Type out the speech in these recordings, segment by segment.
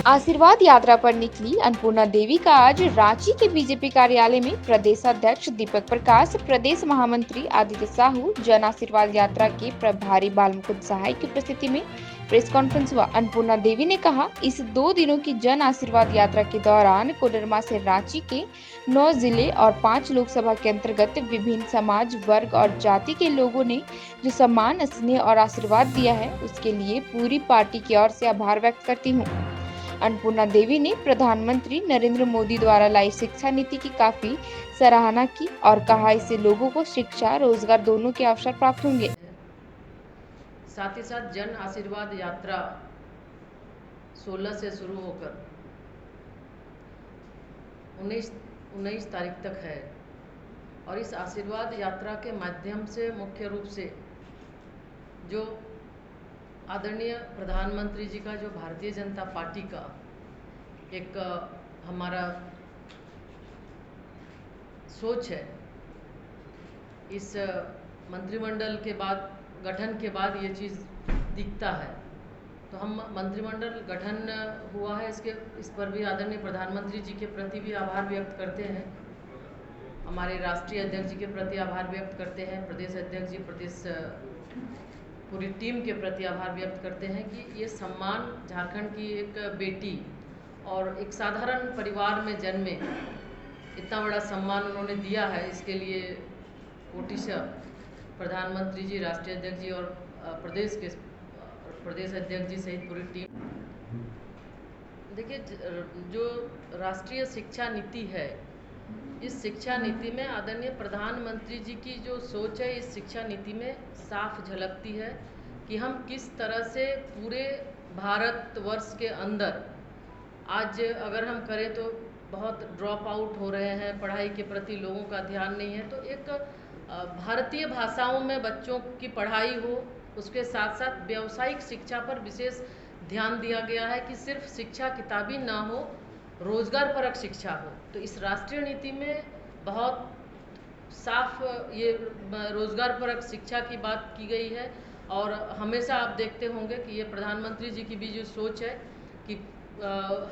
आशीर्वाद यात्रा पर निकली अन्नपूर्णा देवी का आज रांची के बीजेपी कार्यालय में प्रदेश अध्यक्ष दीपक प्रकाश, प्रदेश महामंत्री आदित्य साहू, जन आशीर्वाद यात्रा के प्रभारी बालमुकुंद सहाय की उपस्थिति में प्रेस कॉन्फ्रेंस हुआ। अन्नपूर्णा देवी ने कहा, इस 2 दिनों की जन आशीर्वाद यात्रा के दौरान कोडरमा से रांची के 9 जिले और 5 लोकसभा के अंतर्गत विभिन्न समाज, वर्ग और जाति के लोगों ने जो सम्मान, स्नेह और आशीर्वाद दिया है, उसके लिए पूरी पार्टी की ओर से आभार व्यक्त करती हूँ। अन्नपूर्णा देवी ने प्रधानमंत्री नरेंद्र मोदी द्वारा लाई शिक्षा नीति की काफी सराहना की और कहा, इससे लोगों को शिक्षा, रोजगार दोनों के अवसर प्राप्त होंगे। साथ ही साथ जन आशीर्वाद यात्रा 16 से शुरू होकर 19 तारीख तक है और इस आशीर्वाद यात्रा के माध्यम से मुख्य रूप से जो आदरणीय प्रधानमंत्री जी का जो भारतीय जनता पार्टी का एक हमारा सोच है, इस मंत्रिमंडल के बाद गठन के बाद ये चीज़ दिखता है। तो हम मंत्रिमंडल गठन हुआ है, इस पर भी आदरणीय प्रधानमंत्री जी के प्रति भी आभार व्यक्त करते हैं, हमारे राष्ट्रीय अध्यक्ष जी के प्रति आभार व्यक्त करते हैं, प्रदेश अध्यक्ष जी, प्रदेश पूरी टीम के प्रति आभार व्यक्त करते हैं कि ये सम्मान झारखंड की एक बेटी और एक साधारण परिवार में जन्मे इतना बड़ा सम्मान उन्होंने दिया है। इसके लिए कोटिशः प्रधानमंत्री जी, राष्ट्रीय अध्यक्ष जी और प्रदेश अध्यक्ष जी सहित पूरी टीम। देखिए, जो राष्ट्रीय शिक्षा नीति है, इस शिक्षा नीति में आदरणीय प्रधानमंत्री जी की जो सोच है, इस शिक्षा नीति में साफ झलकती है कि हम किस तरह से पूरे भारतवर्ष के अंदर आज अगर हम करें तो बहुत ड्रॉप आउट हो रहे हैं, पढ़ाई के प्रति लोगों का ध्यान नहीं है। तो एक भारतीय भाषाओं में बच्चों की पढ़ाई हो, उसके साथ साथ व्यावसायिक शिक्षा पर विशेष ध्यान दिया गया है कि सिर्फ शिक्षा किताबी ना हो, रोजगार परक शिक्षा हो। तो इस राष्ट्रीय नीति में बहुत साफ ये रोजगार परक शिक्षा की बात की गई है और हमेशा आप देखते होंगे कि ये प्रधानमंत्री जी की भी जो सोच है कि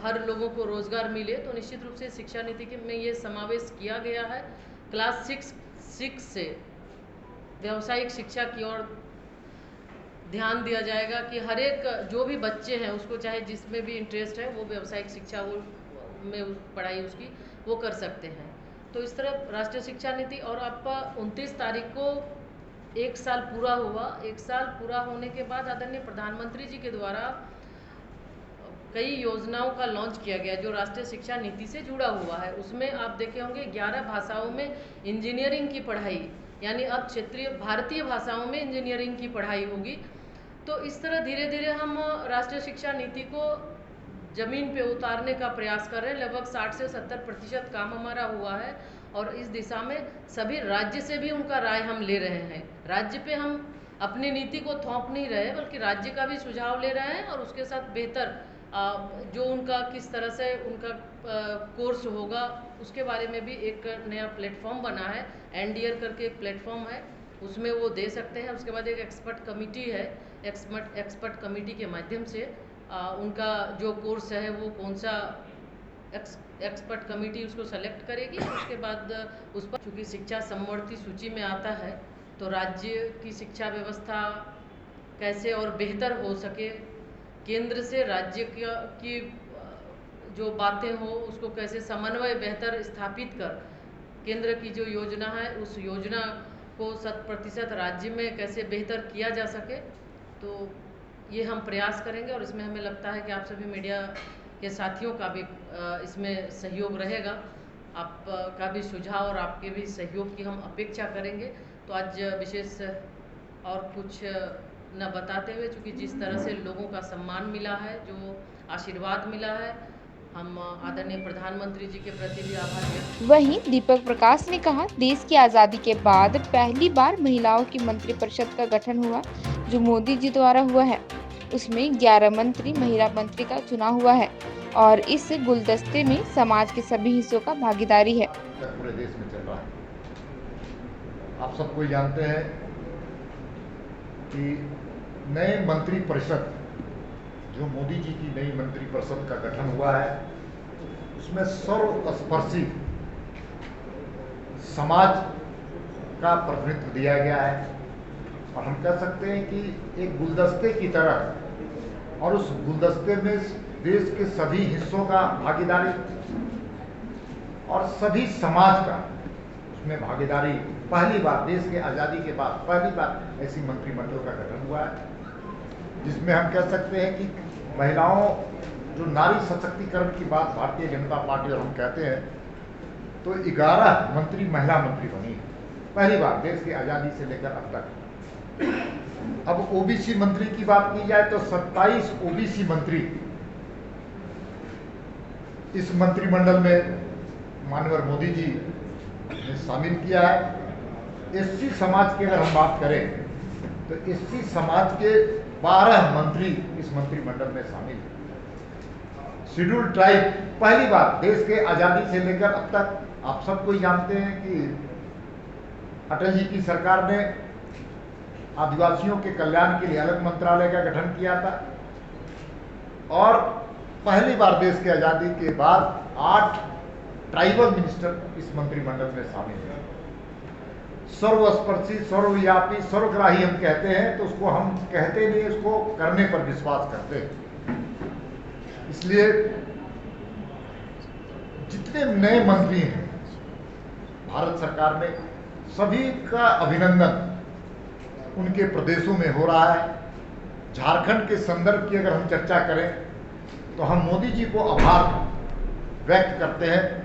हर लोगों को रोजगार मिले, तो निश्चित रूप से शिक्षा नीति में ये समावेश किया गया है। क्लास 6 से व्यावसायिक शिक्षा की ओर ध्यान दिया जाएगा कि हर एक जो भी बच्चे हैं उसको चाहे जिसमें भी इंटरेस्ट है वो व्यावसायिक शिक्षा में पढ़ाई उसकी वो कर सकते हैं। तो इस तरह राष्ट्रीय शिक्षा नीति और आपका 29 तारीख को 1 साल पूरा हुआ। 1 साल पूरा होने के बाद आदरणीय प्रधानमंत्री जी के द्वारा कई योजनाओं का लॉन्च किया गया जो राष्ट्रीय शिक्षा नीति से जुड़ा हुआ है। उसमें आप देखे होंगे 11 भाषाओं में इंजीनियरिंग की पढ़ाई, यानी अब क्षेत्रीय भारतीय भाषाओं में इंजीनियरिंग की पढ़ाई होगी। तो इस तरह धीरे धीरे हम राष्ट्रीय शिक्षा नीति को ज़मीन पे उतारने का प्रयास कर रहे हैं। लगभग 60 से 70% काम हमारा हुआ है और इस दिशा में सभी राज्य से भी उनका राय हम ले रहे हैं। राज्य पे हम अपनी नीति को थोप नहीं रहे बल्कि राज्य का भी सुझाव ले रहे हैं और उसके साथ बेहतर जो उनका किस तरह से उनका कोर्स होगा उसके बारे में भी एक नया प्लेटफॉर्म बना है। एनडीआर करके एक प्लेटफॉर्म है, उसमें वो दे सकते हैं। उसके बाद एक एक्सपर्ट कमेटी है, एक्सपर्ट कमेटी के माध्यम से उनका जो कोर्स है वो कौन सा एक्सपर्ट कमेटी उसको सेलेक्ट करेगी। उसके बाद उस पर चूँकि शिक्षा समवर्ती सूची में आता है तो राज्य की शिक्षा व्यवस्था कैसे और बेहतर हो सके, केंद्र से राज्य की जो बातें हो उसको कैसे समन्वय बेहतर स्थापित कर केंद्र की जो योजना है उस योजना को 100% राज्य में कैसे बेहतर किया जा सके, तो ये हम प्रयास करेंगे और इसमें हमें लगता है कि आप सभी मीडिया के साथियों का भी इसमें सहयोग रहेगा। आपका भी सुझाव और आपके भी सहयोग की हम अपेक्षा करेंगे। तो आज विशेष और कुछ न बताते हुए, चूँकि जिस तरह से लोगों का सम्मान मिला है, जो आशीर्वाद मिला है, हम आदरणीय प्रधानमंत्री जी के प्रति भी आभार व्यक्त। वहीं दीपक प्रकाश ने कहा, देश की आजादी के बाद पहली बार महिलाओं की मंत्रिपरिषद का गठन हुआ जो मोदी जी द्वारा हुआ है। उसमें 11 मंत्री महिला मंत्री का चुनाव हुआ है और इस गुलदस्ते में समाज के सभी हिस्सों का भागीदारी है। पूरे देश में चल रहा है। आप सबको जानते हैं कि नए मंत्री परिषद जो मोदी जी की नई मंत्रिपरिषद का गठन हुआ है उसमें सर्वस्पर्शी समाज का प्रतिनिधित्व दिया गया है और हम कह सकते हैं कि एक गुलदस्ते की तरह, और उस गुलदस्ते में देश के सभी हिस्सों का भागीदारी और सभी समाज का उसमें भागीदारी पहली बार देश के आज़ादी के बाद पहली बार ऐसी मंत्रिमंडल का गठन हुआ है जिसमें हम कह सकते हैं कि महिलाओं जो नारी सशक्तिकरण की बात भारतीय जनता पार्टी और हम कहते हैं तो 11 मंत्री महिला मंत्री बनी है पहली बार देश की आज़ादी से लेकर अब तक। अब ओबीसी मंत्री की बात की जाए तो 27 ओबीसी मंत्री इस मंत्रिमंडल में माननीय मोदी जी ने शामिल किया है। एससी समाज की अगर हम बात करें तो एससी समाज के 12 मंत्री इस मंत्रिमंडल में शामिल हैं। शेड्यूल ट्राइब पहली बार देश के आज़ादी से लेकर अब तक, आप सबको ही जानते हैं कि अटल जी की सरकार ने आदिवासियों के कल्याण के लिए अलग मंत्रालय का गठन किया था और पहली बार देश की आज़ादी के बाद 8 ट्राइबल मिनिस्टर इस मंत्रिमंडल में शामिल हैं। सर्वस्पर्शी, सर्वव्यापी, सर्वग्राही हम कहते हैं तो उसको हम कहते नहीं, उसको करने पर विश्वास करते हैं। इसलिए जितने नए मंत्री हैं भारत सरकार में सभी का अभिनंदन उनके प्रदेशों में हो रहा है। झारखंड के संदर्भ की अगर हम चर्चा करें तो हम मोदी जी को आभार व्यक्त करते हैं